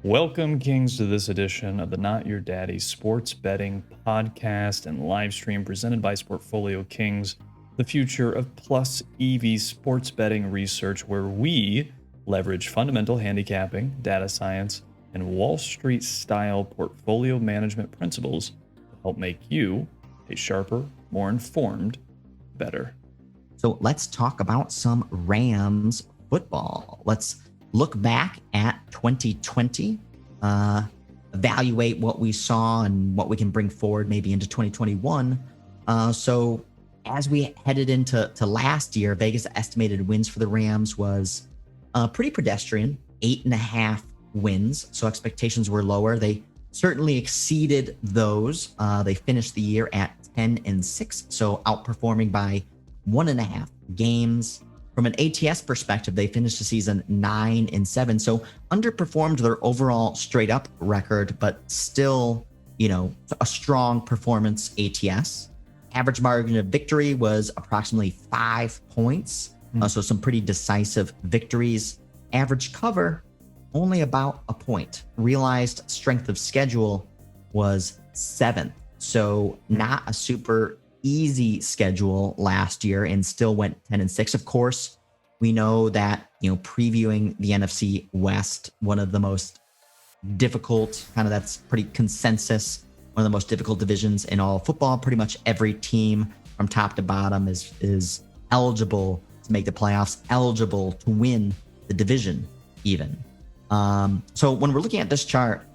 Welcome, Kings, to this edition of the Not Your Daddy Sports Betting Podcast and live stream presented by SportfolioKings, the future of plus EV sports betting research, where we leverage fundamental handicapping, data science, and Wall Street style portfolio management principles to help make you a sharper, more informed, better. So let's talk about some Rams football. Let's look back at 2020, evaluate what we saw and what we can bring forward maybe into 2021. So as we headed into last year, Vegas estimated wins for the Rams was pretty pedestrian, 8.5 wins. So expectations were lower. They certainly exceeded those. They finished the year at 10-6, so outperforming by 1.5 games. From an ATS perspective, they finished the season 9-7, so underperformed their overall straight up record, but still, a strong performance ATS. Average margin of victory was approximately 5 points, so some pretty decisive victories. Average cover, only about a point. Realized strength of schedule was 7th, so not a super easy schedule last year, and still went 10-6. Of course, we know that, previewing the NFC West, one of the most difficult, that's pretty consensus, one of the most difficult divisions in all football. Pretty much every team from top to bottom is eligible to make the playoffs, eligible to win the division even. So when we're looking at this chart,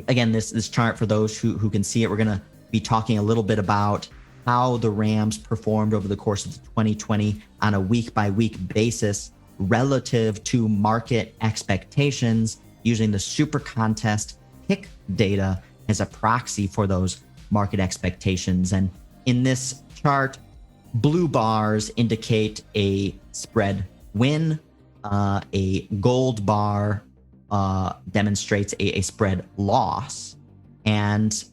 again, this chart, for those who can see it, we're going to be talking a little bit about how the Rams performed over the course of 2020 on a week-by-week basis relative to market expectations, using the Super Contest pick data as a proxy for those market expectations. And in this chart, blue bars indicate a spread win. A gold bar demonstrates a spread loss. And,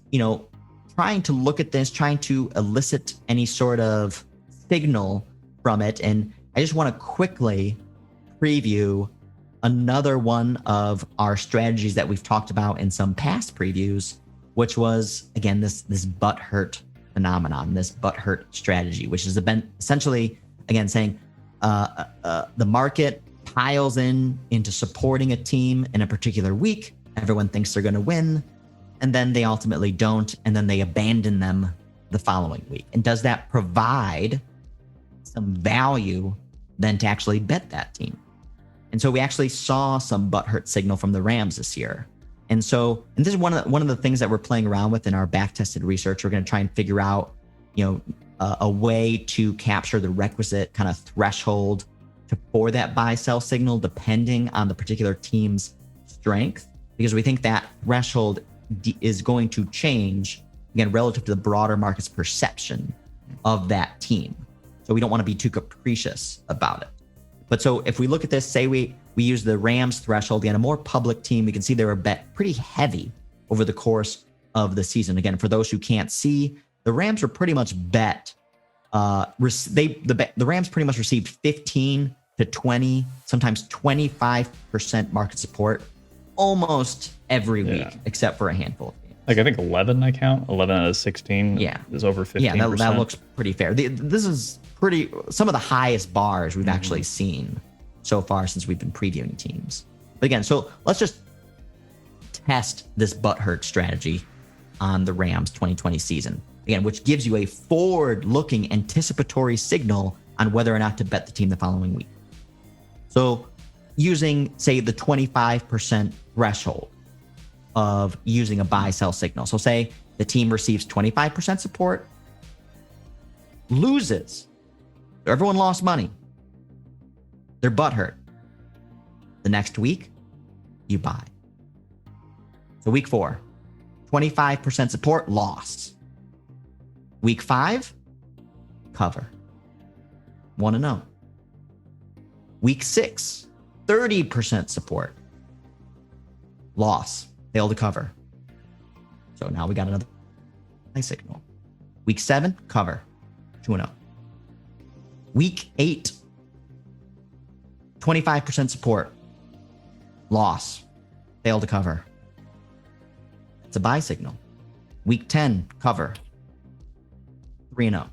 trying to look at this, trying to elicit any sort of signal from it. And I just want to quickly preview another one of our strategies that we've talked about in some past previews, which was, again, this butthurt phenomenon, this butthurt strategy, which has been essentially, again, saying the market piles into supporting a team in a particular week. Everyone thinks they're going to win, and then they ultimately don't, and then they abandon them the following week. And does that provide some value then to actually bet that team? And so we actually saw some butthurt signal from the Rams this year. And this is one of the things that we're playing around with in our back-tested research. We're going to try and figure out, a way to capture the requisite kind of threshold for that buy-sell signal, depending on the particular team's strength, because we think that threshold is going to change, again, relative to the broader market's perception of that team. So we don't want to be too capricious about it. But so if we look at this, say we use the Rams threshold, again, a more public team, we can see they were bet pretty heavy over the course of the season. Again, for those who can't see, the Rams were pretty much bet. The Rams pretty much received 15 to 20, sometimes 25% market support almost every week, except for a handful of games. I think 11 I count. 11 out of 16 is over 15%. Yeah, that looks pretty fair. This is some of the highest bars we've actually seen so far since we've been previewing teams. But again, so let's just test this butthurt strategy on the Rams 2020 season. Again, which gives you a forward-looking anticipatory signal on whether or not to bet the team the following week. So using, say, the 25% threshold of using a buy-sell signal. So say the team receives 25% support, loses. Everyone lost money. They're butthurt. The next week, you buy. So week 4, 25% support, lost. Week 5, cover. 1-0. Week 6, 30% support. Loss. Failed to cover. So now we got another signal. Week 7, cover. 2-0. Week 8, 25% support. Loss. fail to cover. It's a buy signal. Week 10, cover. 3-0.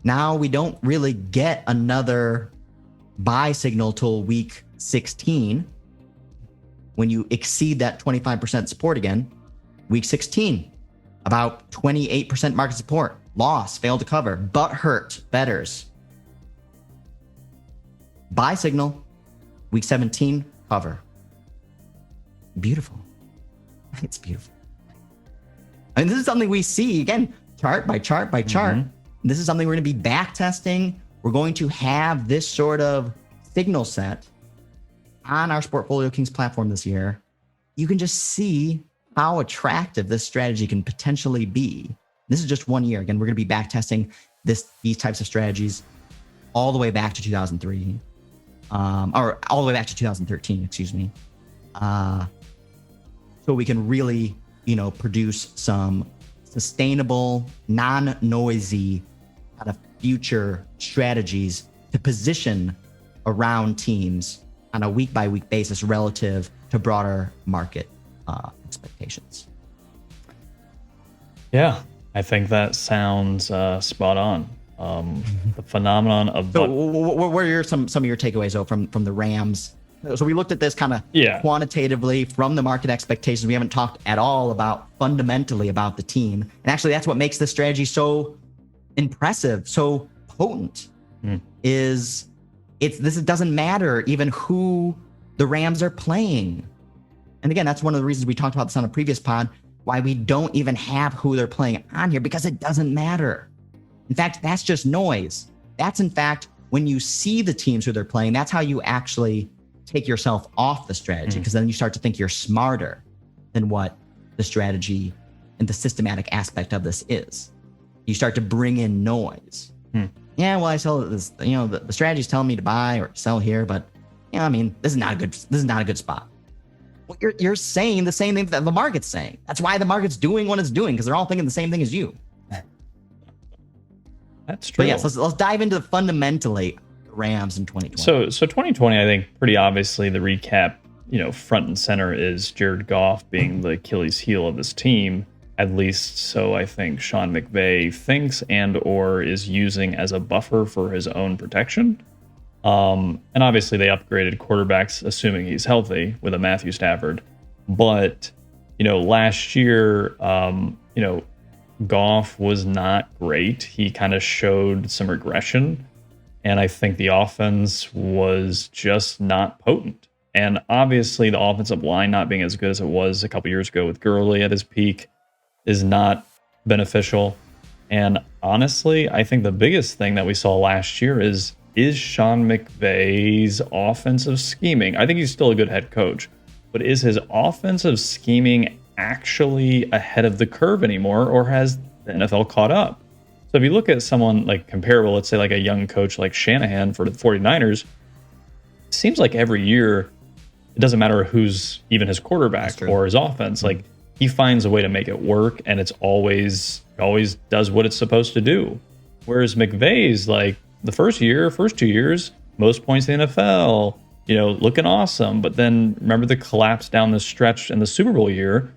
Now we don't really get another buy signal till week 16 when you exceed that 25% support again. Week 16, about 28% market support. Loss, failed to cover. Butt hurt, bettors. Buy signal, week 17, cover. Beautiful. It's beautiful. I mean, this is something we see, again, chart by chart by chart. This is something we're going to be back testing. We're going to have this sort of signal set on our Sportfolio Kings platform this year. You can just see how attractive this strategy can potentially be. This is just 1 year. Again, we're going to be back testing these types of strategies all the way back to 2003, or all the way back to 2013, excuse me. So we can really, produce some sustainable, non-noisy kind of future strategies to position around teams on a week-by-week basis relative to broader market expectations. Yeah, I think that sounds spot on. The phenomenon of... So what are some of your takeaways, though, from the Rams? So we looked at this kind of quantitatively from the market expectations. We haven't talked at all about fundamentally about the team. And actually, that's what makes this strategy so impressive, so potent, is it doesn't matter even who the Rams are playing. And again, that's one of the reasons we talked about this on a previous pod, why we don't even have who they're playing on here, because it doesn't matter. In fact, that's just noise. That's, in fact, when you see the teams who they're playing, that's how you actually take yourself off the strategy, because then you start to think you're smarter than what the strategy and the systematic aspect of this is. You start to bring in noise. Yeah, well, I sell this, the strategy is telling me to buy or sell here, but this is not a good spot. Well, you're saying the same thing that the market's saying. That's why the market's doing what it's doing, because they're all thinking the same thing as you. That's true. But yes, let's dive into fundamentally Rams in 2020. So 2020, I think pretty obviously the recap, front and center is Jared Goff being the Achilles heel of this team. At least so I think Sean McVay thinks and or is using as a buffer for his own protection. And obviously they upgraded quarterbacks, assuming he's healthy, with a Matthew Stafford. But, last year, Goff was not great. He kind of showed some regression. And I think the offense was just not potent. And obviously the offensive line not being as good as it was a couple years ago with Gurley at his peak is not beneficial. And honestly, I think the biggest thing that we saw last year is Sean McVay's offensive scheming. I think he's still a good head coach, but is his offensive scheming actually ahead of the curve anymore, or has the NFL caught up? So if you look at someone like comparable, let's say like a young coach like Shanahan for the 49ers, it seems like every year, it doesn't matter who's even his quarterback or his offense, like he finds a way to make it work, and it's always does what it's supposed to do. Whereas McVay's like the first 2 years, most points in the NFL, looking awesome. But then remember the collapse down the stretch in the Super Bowl year.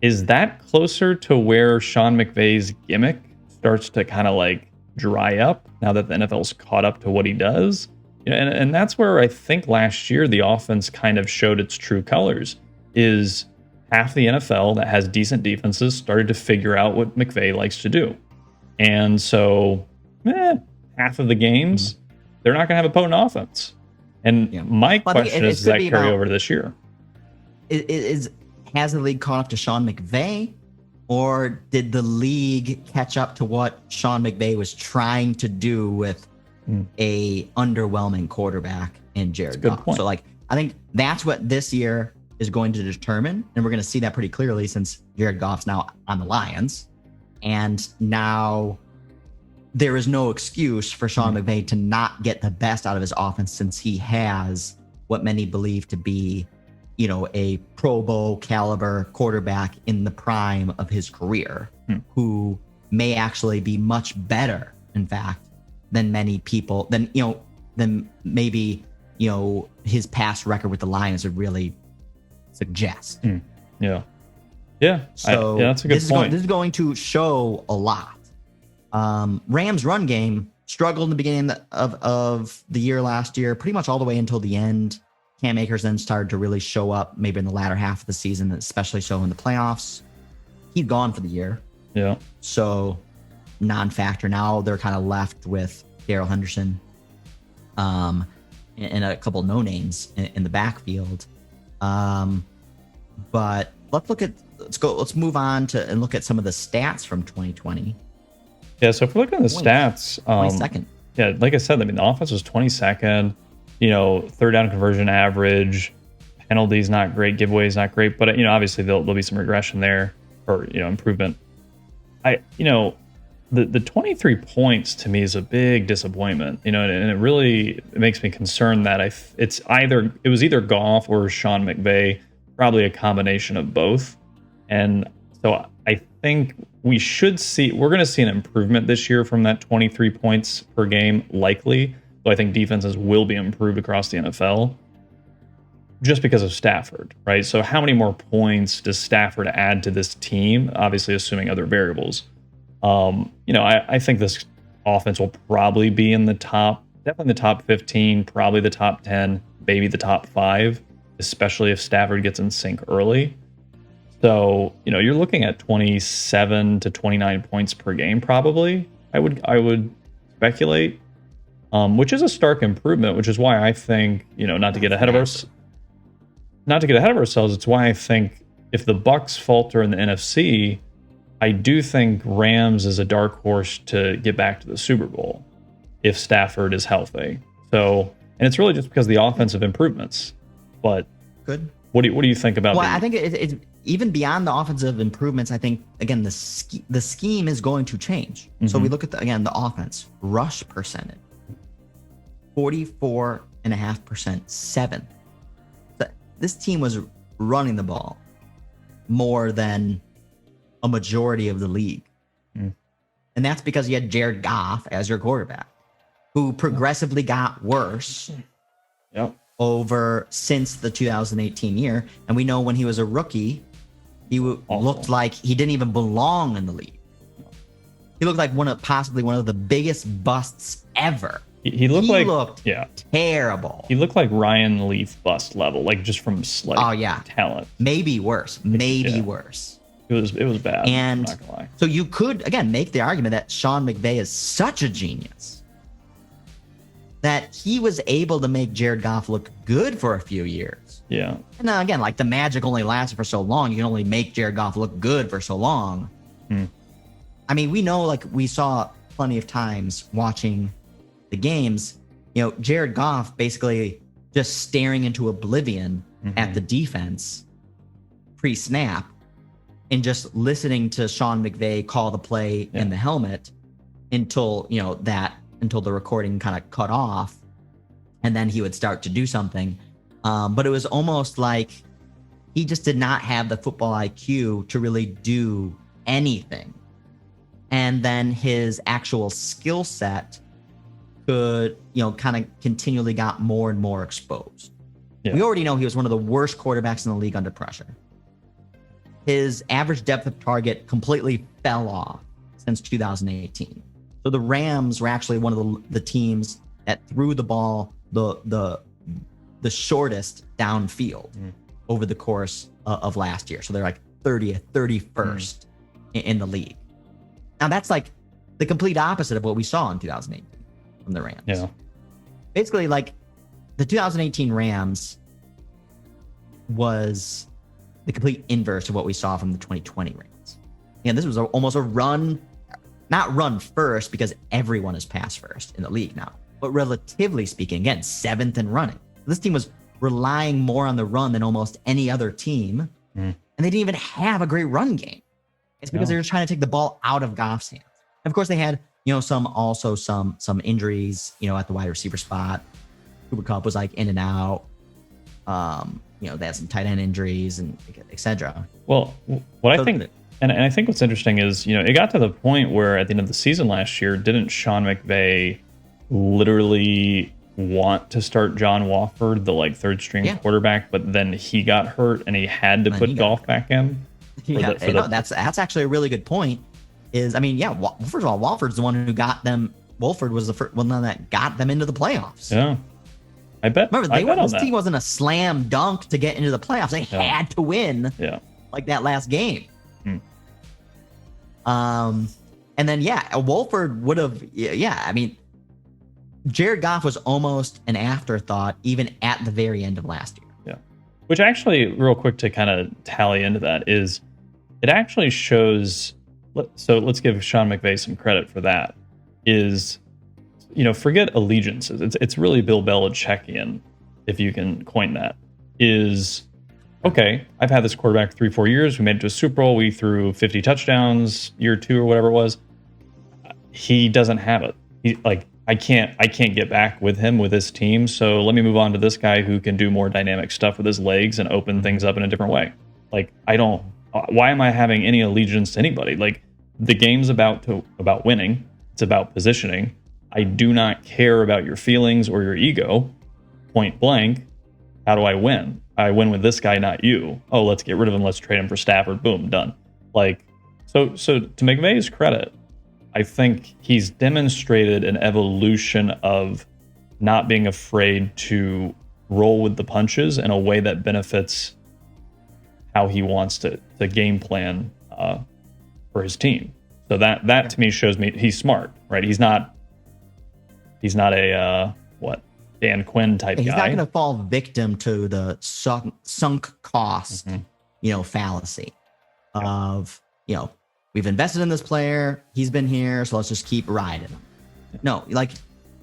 Is that closer to where Sean McVay's gimmick starts to kind of like dry up now that the NFL's caught up to what he does? And that's where I think last year the offense kind of showed its true colors, is half the NFL that has decent defenses started to figure out what McVay likes to do. And so half of the games, they're not going to have a potent offense. And my question is, does that carry over to this year? Has the league caught up to Sean McVay, or did the league catch up to what Sean McVay was trying to do with a underwhelming quarterback in Jared Goff? So I think that's what this year is going to determine, and we're going to see that pretty clearly since Jared Goff's now on the Lions, and now there is no excuse for Sean McVay to not get the best out of his offense, since he has what many believe to be, a Pro Bowl caliber quarterback in the prime of his career, who may actually be much better, in fact, than many people, than maybe, his past record with the Lions would really suggest. Yeah. Yeah. So that's a good point. This is going to show a lot. Rams run game struggled in the beginning of the year last year, pretty much all the way until the end. Cam Akers then started to really show up maybe in the latter half of the season, especially so in the playoffs. He'd gone for the year. Yeah. So non-factor. Now they're kind of left with Darrell Henderson and a couple no-names in the backfield. But let's move on and look at some of the stats from 2020. Yeah, so if we're looking at the stats, 22nd. Yeah, like I said, I mean the offense was 22nd. Third down conversion average, penalties not great, giveaways not great, but obviously there'll be some regression there or improvement. The 23 points to me is a big disappointment, and it makes me concerned that it was either Goff or Sean McVay, probably a combination of both. And so I think we're going to see an improvement this year from that 23 points per game, likely. So I think defenses will be improved across the NFL just because of Stafford, right? So how many more points does Stafford add to this team? Obviously, assuming other variables. I think this offense will probably be definitely the top 15, probably the top 10, maybe the top 5, especially if Stafford gets in sync early. So, you're looking at 27 to 29 points per game, probably. I would speculate, which is a stark improvement, which is why I think, not to get ahead of ourselves, it's why I think if the Bucs falter in the NFC, I do think Rams is a dark horse to get back to the Super Bowl if Stafford is healthy. So, and it's really just because of the offensive improvements. But good. What do you think about? Well, I think it's even beyond the offensive improvements. I think again the scheme is going to change. Mm-hmm. So we look at the offense rush percentage, 44.5%, 7th. This team was running the ball more than a majority of the league. And that's because you had Jared Goff as your quarterback, who progressively got worse since the 2018 year. And we know when he was a rookie, he looked like he didn't even belong in the league. He looked like possibly one of the biggest busts ever. He looked terrible. He looked like Ryan Leaf bust level, like just from talent. Maybe worse. Worse. It was bad. And I'm not gonna lie. So you could again make the argument that Sean McVay is such a genius that he was able to make Jared Goff look good for a few years. Yeah. And again, like the magic only lasted for so long. You can only make Jared Goff look good for so long. I mean, we know, like we saw plenty of times watching the games, Jared Goff basically just staring into oblivion at the defense pre-snap and just listening to Sean McVay call the play in the helmet until the recording kind of cut off, and then he would start to do something. But it was almost like he just did not have the football IQ to really do anything. And then his actual skill set could, kind of continually got more and more exposed. Yeah. We already know he was one of the worst quarterbacks in the league under pressure. His average depth of target completely fell off since 2018. So the Rams were actually one of the teams that threw the ball the shortest downfield over the course of last year. So they're like 30th, 31st in the league. Now that's like the complete opposite of what we saw in 2018 from the Rams. Yeah. Basically, like the 2018 Rams was the complete inverse of what we saw from the 2020 Rams. And this was almost a run, not run first because everyone is pass first in the league now, but relatively speaking, again, 7th in running. This team was relying more on the run than almost any other team. And they didn't even have a great run game. It's because they were trying to take the ball out of Goff's hands. And of course, they had, some injuries, at the wide receiver spot. Cooper Kupp was like in and out. They had some tight end injuries and etc. Well, I think, and I think what's interesting is, it got to the point where at the end of the season last year, didn't Sean McVay literally want to start John Wofford, the like third string quarterback, but then he got hurt and he had to put Goff back in. That's actually a really good point. First of all, Wolford's the one who got them. Wolford was the first one that got them into the playoffs. Yeah, I bet. Remember, this team wasn't a slam dunk to get into the playoffs. They had to win. Yeah, like that last game. And then Wolford would have. Jared Goff was almost an afterthought even at the very end of last year. Yeah, which actually, real quick to kind of tally into that is, it actually shows. So let's give Sean McVay some credit for that. Is, forget allegiances. It's really Bill Belichickian, if you can coin that. Is, okay, I've had this quarterback 3-4 years. We made it to a Super Bowl. We threw 50 touchdowns year 2 or whatever it was. He doesn't have it. I can't get back with him with this team. So let me move on to this guy who can do more dynamic stuff with his legs and open things up in a different way. Why am I having any allegiance to anybody? Like, the game's about winning. It's about positioning. I do not care about your feelings or your ego. Point blank. How do I win? I win with this guy, not you. Oh, let's get rid of him. Let's trade him for Stafford. Boom, done. So to McVay's credit, I think he's demonstrated an evolution of not being afraid to roll with the punches in a way that benefits how he wants to game plan for his team. So that to me shows me he's smart, right? He's not a Dan Quinn type guy. He's not going to fall victim to the sunk cost, fallacy of, we've invested in this player. He's been here, so let's just keep riding him. No,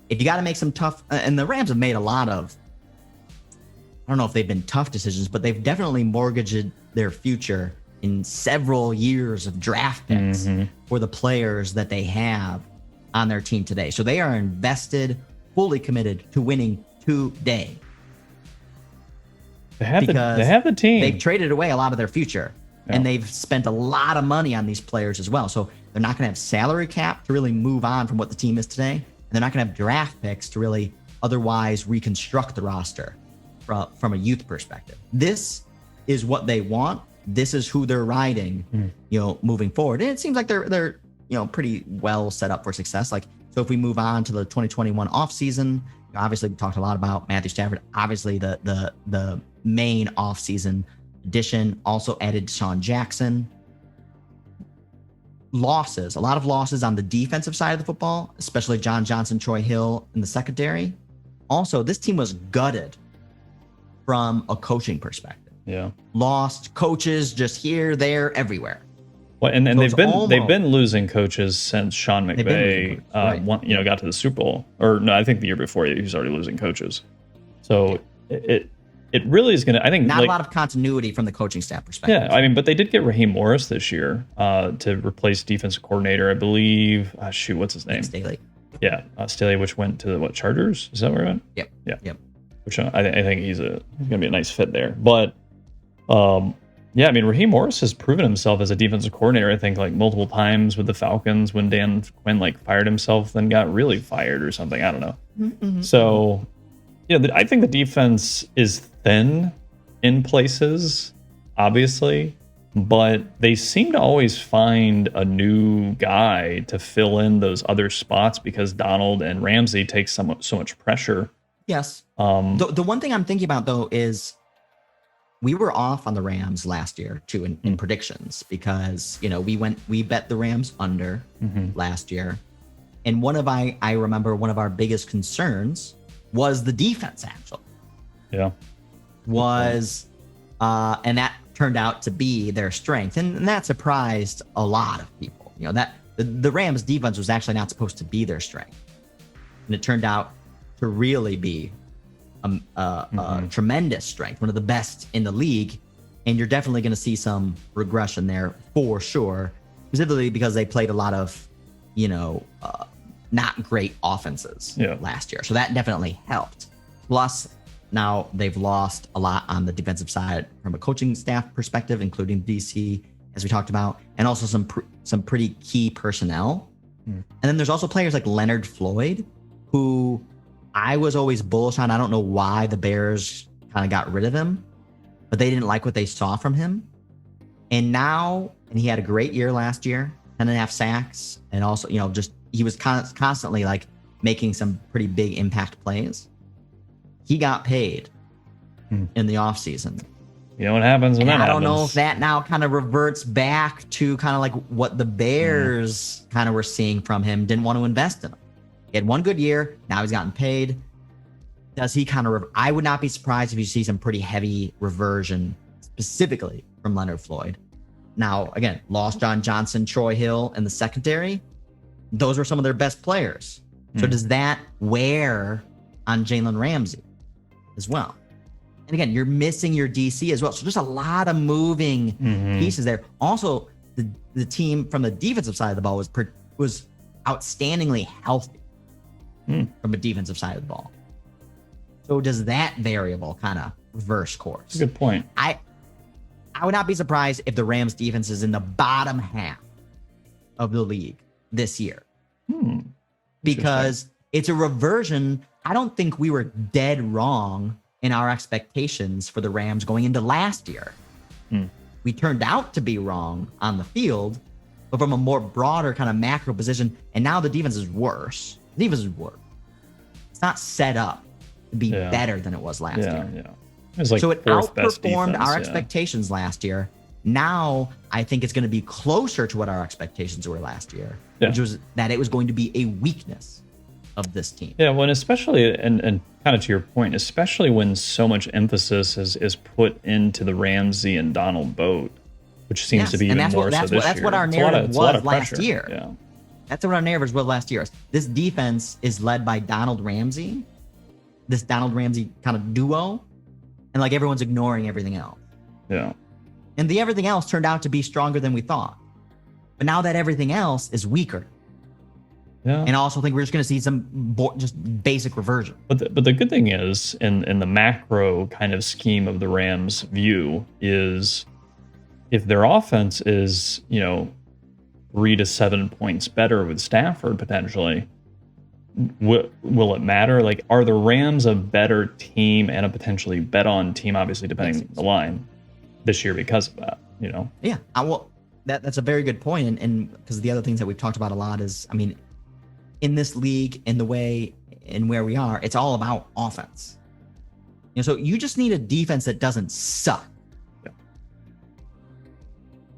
if you got to make some tough, and the Rams have made a lot of, I don't know if they've been tough decisions, but they've definitely mortgaged their future in several years of draft picks for the players that they have on their team today. So they are invested, fully committed to winning today. They have the team. They've traded away a lot of their future, and they've spent a lot of money on these players as well. So they're not going to have salary cap to really move on from what the team is today, and they're not going to have draft picks to really otherwise reconstruct the roster from a youth perspective. This is what they want. This is who they're riding, moving forward. And it seems like they're pretty well set up for success. So if we move on to the 2021 offseason, obviously we talked a lot about Matthew Stafford. Obviously the main offseason addition also added Deshaun Jackson. A lot of losses on the defensive side of the football, especially John Johnson, Troy Hill in the secondary. Also, this team was gutted from a coaching perspective. Yeah. Lost coaches just here, there, everywhere. Well, and they've been losing coaches since Sean McVay got to the Super Bowl. Or no, I think the year before he was already losing coaches. So it really is going to, I think, not a lot of continuity from the coaching staff perspective. Yeah, but they did get Raheem Morris this year to replace defensive coordinator, I believe. What's his name? Staley. Yeah, Staley, which went to the Chargers. Is that where it went? Yep. Which I think he's going to be a nice fit there. But Raheem Morris has proven himself as a defensive coordinator, I think, multiple times with the Falcons when Dan Quinn fired himself, then got really fired or something. I don't know. Mm-hmm. So, I think the defense is thin in places, obviously, but they seem to always find a new guy to fill in those other spots because Donald and Ramsey take so much pressure. Yes. The one thing I'm thinking about, though, is we were off on the Rams last year too in predictions because we bet the Rams under last year, and I remember one of our biggest concerns was the defense actually. Yeah. And that turned out to be their strength, and that surprised a lot of people. That the Rams defense was actually not supposed to be their strength, and it turned out to really be a tremendous strength, one of the best in the league. And you're definitely going to see some regression there for sure, specifically because they played a lot of, not great offenses last year. So that definitely helped. Plus, now they've lost a lot on the defensive side from a coaching staff perspective, including DC, as we talked about, and also some pretty key personnel. And then there's also players like Leonard Floyd, who I was always bullish on. I don't know why the Bears kind of got rid of him, but they didn't like what they saw from him. And now, and he had a great year last year, 10.5 sacks. And also, he was constantly like making some pretty big impact plays. He got paid in the offseason. You know what happens when that happens. I don't know if that now kind of reverts back to kind of like what the Bears kind of were seeing from him, didn't want to invest in him. He had one good year. Now he's gotten paid. Does he kind of, I would not be surprised if you see some pretty heavy reversion specifically from Leonard Floyd. Now, again, lost John Johnson, Troy Hill in the secondary. Those were some of their best players. So does that wear on Jalen Ramsey as well? And again, you're missing your DC as well. So there's a lot of moving pieces there. Also, the team from the defensive side of the ball was outstandingly healthy from a defensive side of the ball. So does that variable kind of reverse course? That's a good point. I would not be surprised if the Rams defense is in the bottom half of the league this year. Because it's a reversion. I don't think we were dead wrong in our expectations for the Rams going into last year. We turned out to be wrong on the field, but from a more broader kind of macro position. And now the defense is worse. The defense is worse. It's not set up to be better than it was last year. Yeah. It was like so it outperformed defense, our expectations last year. Now I think it's going to be closer to what our expectations were last year, which was that it was going to be a weakness of this team. Yeah, when especially, and kind of to your point, especially when so much emphasis is put into the Ramsey and Donald boat, which seems to be even more so this year. That's what our narrative was last year. Yeah. That's what our narrative was last year. This defense is led by Donald Ramsey, this Donald Ramsey kind of duo, and like everyone's ignoring everything else. Yeah. And the everything else turned out to be stronger than we thought. But now that everything else is weaker. Yeah. And I also think we're just going to see some just basic reversion. But the good thing is, in the macro kind of scheme of the Rams' view, is if their offense is, 3 to 7 points better with Stafford potentially, will it matter? Like, are the Rams a better team and a potentially bet-on team, obviously depending on the line, this year because of that, Yeah, that's a very good point. And because the other things that we've talked about a lot is, in this league, in the way and where we are, it's all about offense. So you just need a defense that doesn't suck. Yeah.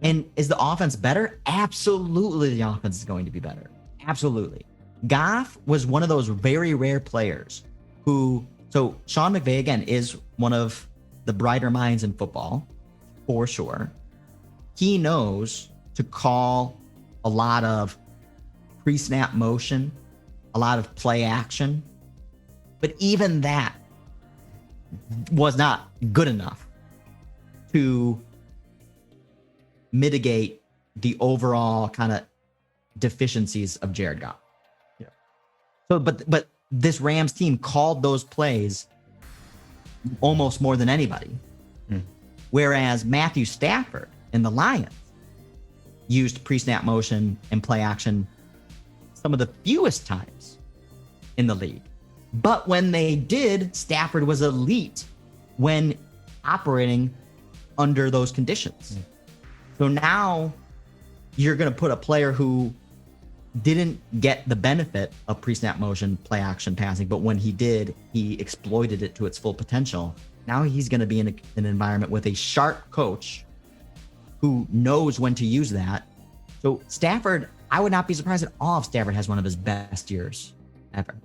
And is the offense better? Absolutely, the offense is going to be better. Absolutely. Goff was one of those very rare players who, so Sean McVay, again, is one of the brighter minds in football, for sure. He knows to call a lot of pre-snap motion, a lot of play action, but even that was not good enough to mitigate the overall kind of deficiencies of Jared Goff. Yeah. So, but this Rams team called those plays almost more than anybody. Whereas Matthew Stafford and the Lions used pre-snap motion and play action some of the fewest times in the league. But when they did, Stafford was elite when operating under those conditions. So now you're going to put a player who didn't get the benefit of pre-snap motion, play action passing, but when he did, he exploited it to its full potential. Now he's going to be in an environment with a sharp coach who knows when to use that. So Stafford, I would not be surprised at all if Stafford has one of his best years ever.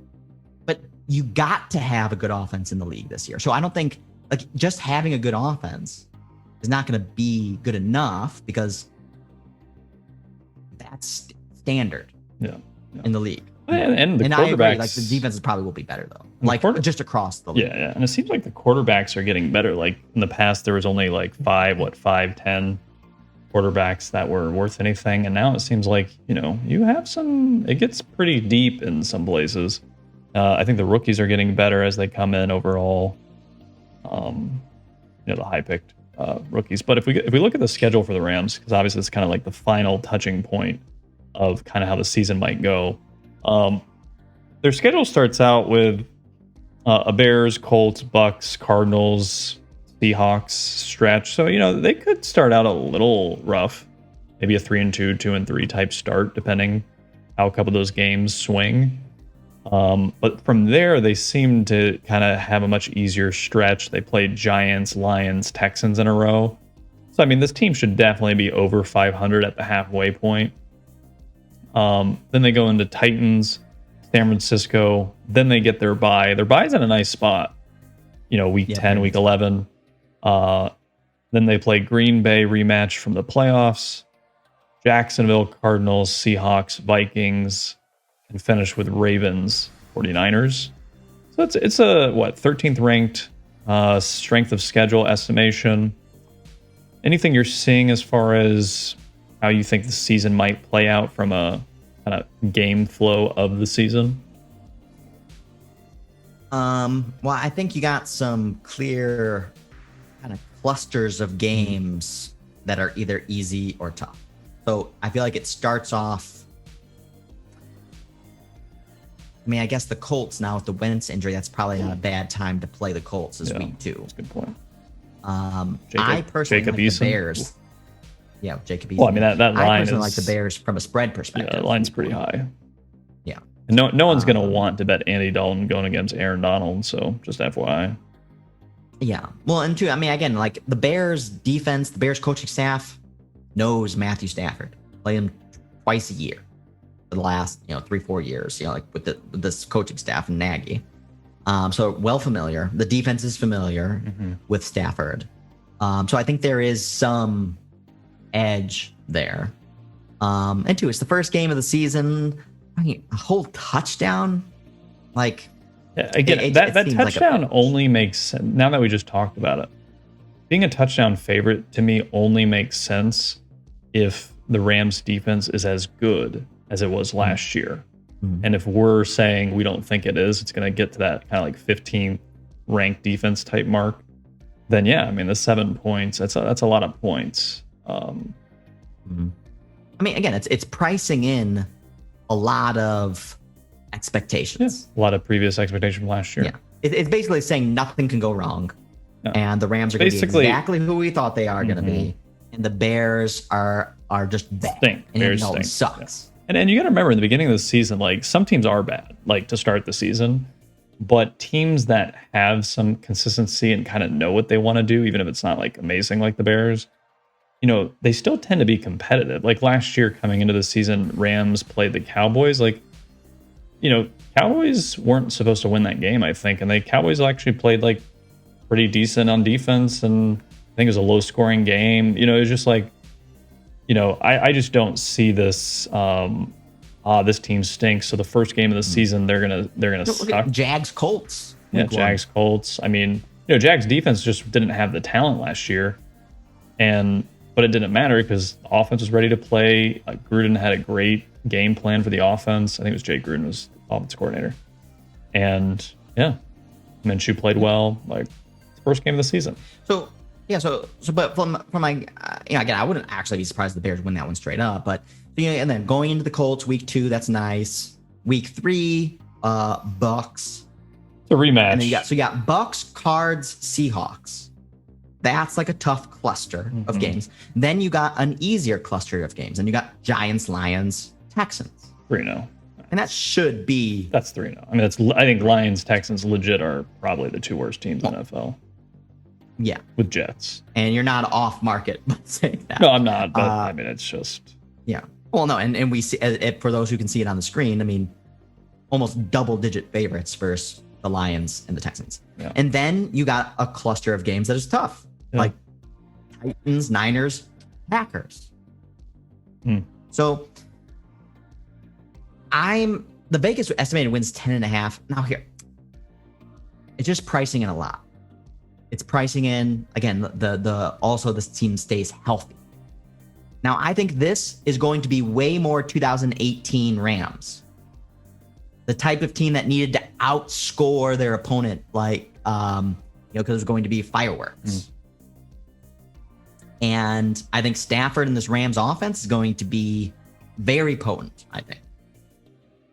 But you got to have a good offense in the league this year. So I don't think just having a good offense is not going to be good enough because that's standard in the league. And the quarterbacks, I agree, the defenses probably will be better though. Just across the league. Yeah. And it seems like the quarterbacks are getting better. Like in the past, there was only 5'10" quarterbacks that were worth anything. And now it seems like, you have it gets pretty deep in some places. I think the rookies are getting better as they come in overall. The high-picked rookies. But if we look at the schedule for the Rams, because obviously it's kind of like the final touching point of kind of how the season might go. Their schedule starts out with a Bears, Colts, Bucks, Cardinals, Seahawks stretch. So, they could start out a little rough. Maybe a 3-2, 2-3 type start, depending how a couple of those games swing. But from there, they seem to kind of have a much easier stretch. They played Giants, Lions, Texans in a row. So, this team should definitely be over 500 at the halfway point. Then they go into Titans, San Francisco. Then they get their bye. Their bye's in a nice spot. Week 10, week 11. Then they play Green Bay rematch from the playoffs, Jacksonville, Cardinals, Seahawks, Vikings, and finish with Ravens, 49ers. So it's a 13th ranked strength of schedule estimation. Anything you're seeing as far as how you think the season might play out from a kind of game flow of the season? Well, I think you got some clear kind of clusters of games that are either easy or tough. So I feel like it starts off. I guess the Colts now with the Wentz injury, that's probably not a bad time to play the Colts as week 2. That's a good point. I personally like the Bears. Yeah, Jacob Eason. Well, that line I personally like the Bears from a spread perspective. Yeah, the line's pretty high. Yeah. And no one's going to want to bet Andy Dalton going against Aaron Donald, so just FYI. Yeah. Well, and two, again, like the Bears defense, the Bears coaching staff knows Matthew Stafford. Play him twice a year for the last, 3-4 years, like with this coaching staff and Nagy. So well familiar. The defense is familiar with Stafford. So I think there is some edge there. And two, it's the first game of the season. A whole touchdown, like again, that touchdown only makes sense. Now that we just talked about it, being a touchdown favorite to me only makes sense if the Rams defense is as good as it was last year. And if we're saying we don't think it is, it's going to get to that kind of like 15th ranked defense type mark, then yeah, the 7 points, that's a lot of points. Again, it's pricing in a lot of expectations. Yeah, a lot of previous expectations from last year. Yeah, it's basically saying nothing can go wrong, and the Rams are going to be exactly who we thought they are going to be, and the Bears are just bad. Bears stink. Yeah. Sucks. And you got to remember in the beginning of the season, like some teams are bad, like to start the season, but teams that have some consistency and kind of know what they want to do, even if it's not like amazing like the Bears, they still tend to be competitive. Like last year coming into the season, Rams played the Cowboys. Like, Cowboys weren't supposed to win that game, I think. And the Cowboys actually played like pretty decent on defense. And I think it was a low scoring game. It was just like, I just don't see this. This team stinks. So the first game of the season, they're gonna suck. Jags Colts. Yeah, Jags Colts. Jags defense just didn't have the talent last year, but it didn't matter because the offense was ready to play. Gruden had a great game plan for the offense. I think it was Jay Gruden was the offense coordinator, and yeah, Minshew played well. Like first game of the season. But from my, again, I wouldn't actually be surprised if the Bears win that one straight up. But and then going into the Colts week 2, that's nice. Week 3, Bucks. It's a rematch. And then you got Bucks, Cards, Seahawks. That's like a tough cluster of games. Then you got an easier cluster of games, and you got Giants, Lions, Texans. 3-0. And that should be. That's 3-0. I think Lions, Texans legit are probably the 2 worst teams in NFL. Yeah. With Jets. And you're not off market by saying that. No, I'm not. But it's just. Yeah. Well, no. And we see, for those who can see it on the screen, almost double digit favorites versus the Lions and the Texans. Yeah. And then you got a cluster of games that is tough. Yeah. Like Titans, Niners, Packers. So the Vegas estimated wins 10.5. Now here, it's just pricing in a lot. It's pricing in, again, also this team stays healthy. Now, I think this is going to be way more 2018 Rams. The type of team that needed to outscore their opponent, because it was going to be fireworks. And I think Stafford and this Rams offense is going to be very potent, I think.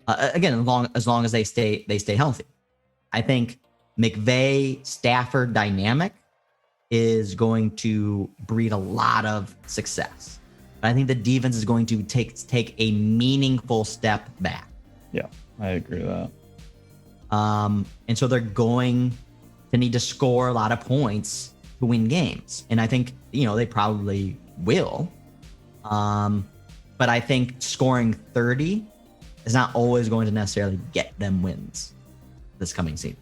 Again, as long as they stay healthy. I think McVay Stafford dynamic is going to breed a lot of success. But I think the defense is going to take a meaningful step back. Yeah, I agree with that. And so they're going to need to score a lot of points to win games. And I think, they probably will. But I think scoring 30 is not always going to necessarily get them wins this coming season.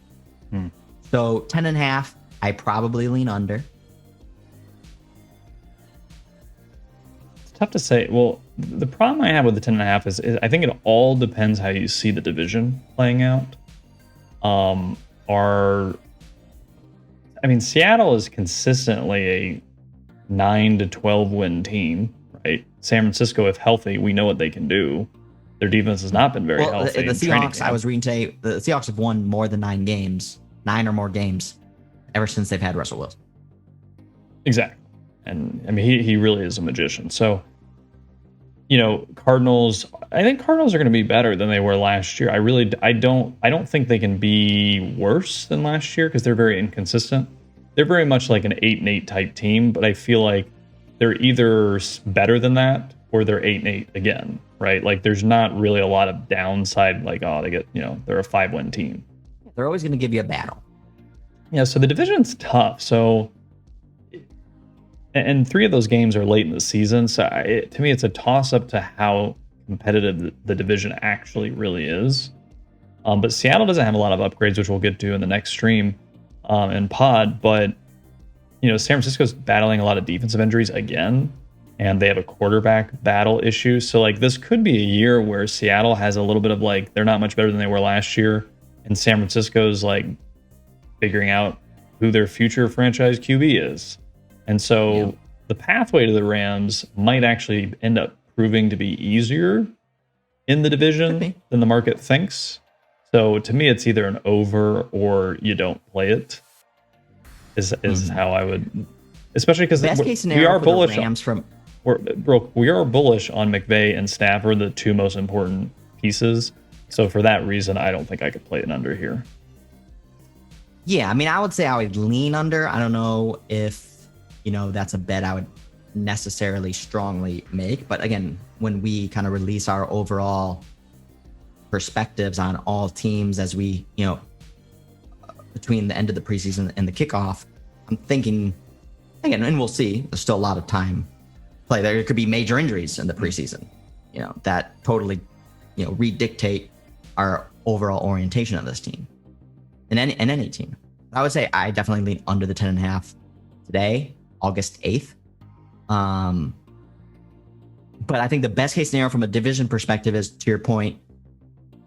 So 10.5, I probably lean under. It's tough to say. Well, the problem I have with the 10.5 is I think it all depends how you see the division playing out. Seattle is consistently a 9 to 12 win team, right? San Francisco, if healthy, we know what they can do. Their defense has not been very healthy. The Seahawks, I was reading today, the Seahawks have won more than 9 or more games ever since they've had Russell Wilson. Exactly. And he really is a magician. So, Cardinals, I think Cardinals are going to be better than they were last year. I don't think they can be worse than last year because they're very inconsistent. They're very much like an 8-8 type team, but I feel like they're either better than that or they're 8-8 again, right? Like there's not really a lot of downside, like, they get, they're a 5-win team. They're always going to give you a battle. Yeah, so the division's tough. So, and 3 of those games are late in the season. So to me, it's a toss up to how competitive the division actually really is. But Seattle doesn't have a lot of upgrades, which we'll get to in the next stream and pod. But, San Francisco's battling a lot of defensive injuries again, and they have a quarterback battle issue. So like this could be a year where Seattle has a little bit of like, they're not much better than they were last year. And San Francisco's like figuring out who their future franchise QB is. And so the pathway to the Rams might actually end up proving to be easier in the division than the market thinks. So to me, it's either an over or you don't play it. Is how I would, especially because we are bullish. We are bullish on McVay and Stafford, the 2 most important pieces. So for that reason, I don't think I could play it under here. Yeah, I would say I would lean under. I don't know if, that's a bet I would necessarily strongly make. But again, when we kind of release our overall perspectives on all teams as we, between the end of the preseason and the kickoff, I'm thinking, again, and we'll see, there's still a lot of time to play. There could be major injuries in the preseason, that totally, redictate our overall orientation of this team and any team. I would say I definitely lean under the 10.5 today, August 8th. But I think the best case scenario from a division perspective is, to your point,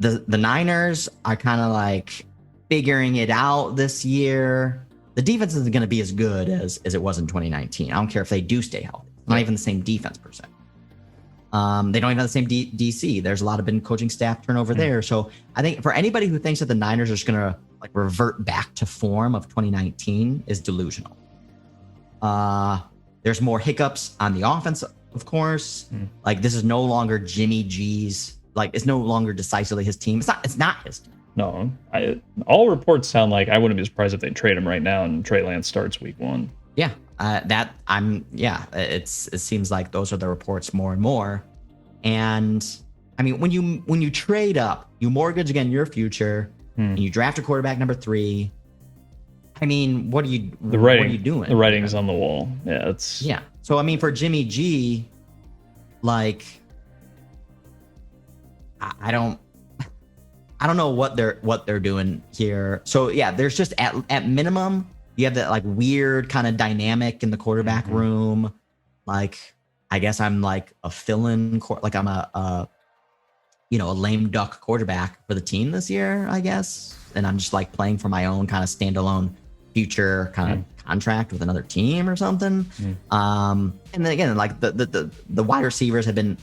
the Niners are kind of like figuring it out this year. The defense isn't going to be as good as it was in 2019. I don't care if they do stay healthy. It's not even the same defense per se. They don't even have the same DC. There's a lot of been coaching staff turnover there. So I think for anybody who thinks that the Niners are just going to like revert back to form of 2019 is delusional. There's more hiccups on the offense, of course. Like this is no longer Jimmy G's. Like it's no longer decisively his team. It's not his team. No, all reports sound like I wouldn't be surprised if they trade him right now and Trey Lance starts week 1. Yeah, it seems like those are the reports more and more. And when you trade up, you mortgage again your future, and you draft a quarterback number 3. What are you doing? The writing's on the wall. Yeah, So for Jimmy G, like I don't know what they're doing here. So yeah, there's just at minimum you have that like weird kind of dynamic in the quarterback room. Like I guess I'm like a fill-in, like I'm a lame duck quarterback for the team this year, I guess. And I'm just like playing for my own kind of standalone future kind of contract with another team or something. And then again, like the wide receivers have been,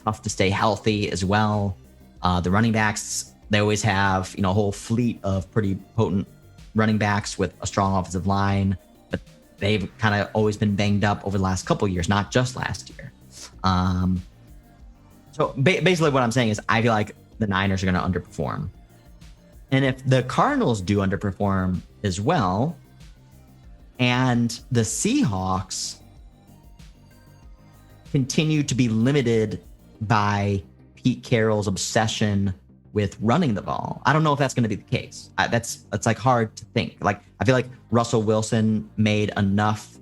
tough to stay healthy as well. The running backs, they always have, a whole fleet of pretty potent running backs with a strong offensive line, but they've kind of always been banged up over the last couple of years, not just last year. So basically what I'm saying is I feel like the Niners are going to underperform. And if the Cardinals do underperform as well, and the Seahawks continue to be limited by Pete Carroll's obsession with running the ball, I don't know if that's going to be the case. That's like hard to think. Like, I feel like Russell Wilson made enough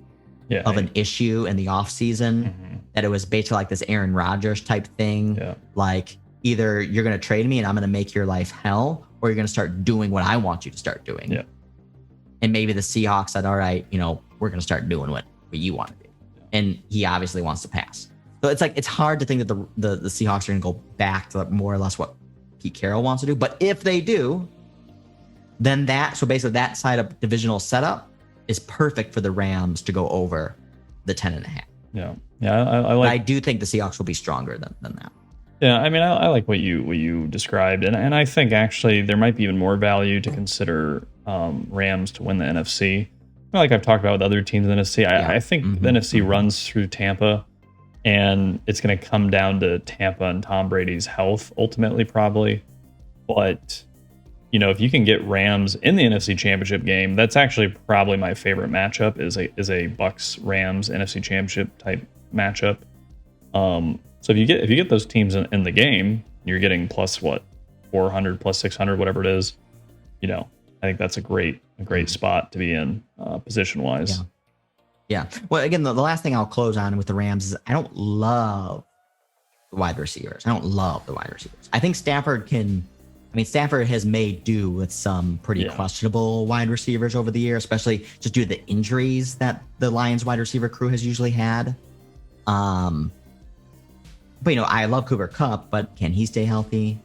of an issue in the offseason that it was basically like this Aaron Rodgers type thing. Yeah. Like, either you're going to trade me and I'm going to make your life hell, or you're going to start doing what I want you to start doing. Yeah. And maybe the Seahawks said, all right, we're going to start doing what you want to do. Yeah. And he obviously wants to pass. So it's like, it's hard to think that the Seahawks are going to go back to more or less what Pete Carroll wants to do. But if they do, then so basically that side of divisional setup is perfect for the Rams to go over the 10.5. Yeah. Yeah. I do think the Seahawks will be stronger than that. Yeah. I mean, I like what you described. And I think actually there might be even more value to consider Rams to win the NFC. Like I've talked about with other teams in the NFC. I think the NFC runs through Tampa, and it's going to come down to Tampa and Tom Brady's health ultimately, probably. But, if you can get Rams in the NFC Championship game, that's actually probably my favorite matchup is a Bucks-Rams NFC Championship type matchup. So if you get those teams in the game, you're getting plus 400, plus 600, whatever it is. I think that's a great spot to be in position-wise. Yeah. Yeah. Well, again, the last thing I'll close on with the Rams is I don't love the wide receivers. I think Stafford has made do with some pretty questionable wide receivers over the year, especially just due to the injuries that the Lions wide receiver crew has usually had. But, I love Cooper Kupp, but can he stay healthy?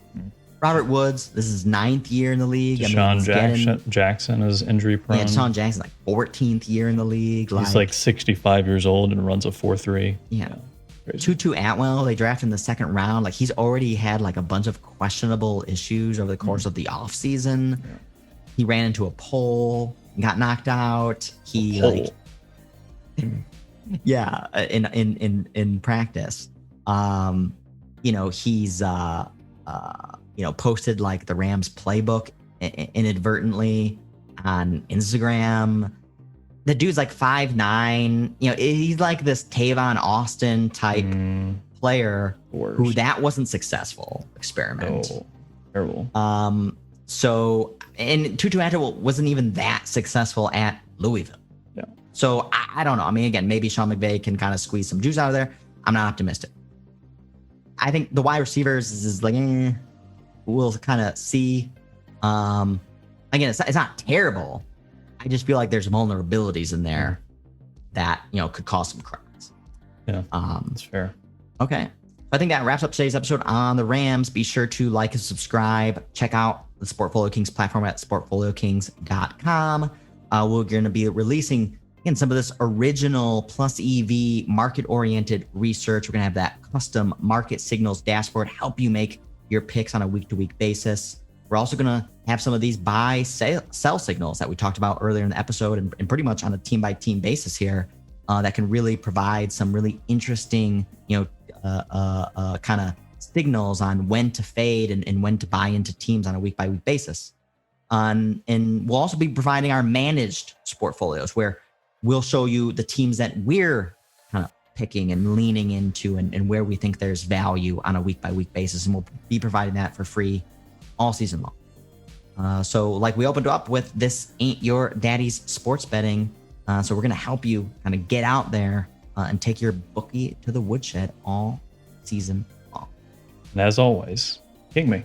Robert Woods, this is 9th year in the league. Deshaun Jackson is injury prone. Yeah, Deshaun Jackson, 14th year in the league. He's 65 years old and runs a 4.3. Yeah. Tutu Atwell, they drafted in the second round. He's already had a bunch of questionable issues over the course of the offseason. Yeah. He ran into a pole and got knocked out. In practice. He's posted the Rams playbook inadvertently on Instagram. The dude's 5'9". He's this Tavon Austin type player who that wasn't successful experiment. Oh, terrible. So, and Tutu Atwell wasn't even that successful at Louisville. Yeah. So I don't know. I mean, again, maybe Sean McVay can kind of squeeze some juice out of there. I'm not optimistic. I think the wide receivers is we'll kind of see. Again, it's not terrible. I just feel like there's vulnerabilities in there that, could cause some cracks. Yeah, that's fair. Okay. I think that wraps up today's episode on the Rams. Be sure to like and subscribe. Check out the Sportfolio Kings platform at SportfolioKings.com. We're going to be releasing, again, some of this original plus EV market-oriented research. We're going to have that custom market signals dashboard help you make your picks on a week-to-week basis. We're also going to have some of these buy, sell signals that we talked about earlier in the episode and pretty much on a team-by-team basis here that can really provide some really interesting, kind of signals on when to fade and when to buy into teams on a week-by-week basis. And we'll also be providing our managed portfolios where we'll show you the teams that we're kind of picking and leaning into and where we think there's value on a week-by-week basis. And we'll be providing that for free all season long. So like we opened up with, this ain't your daddy's sports betting. So we're going to help you kind of get out there and take your bookie to the woodshed all season long. And as always, king me.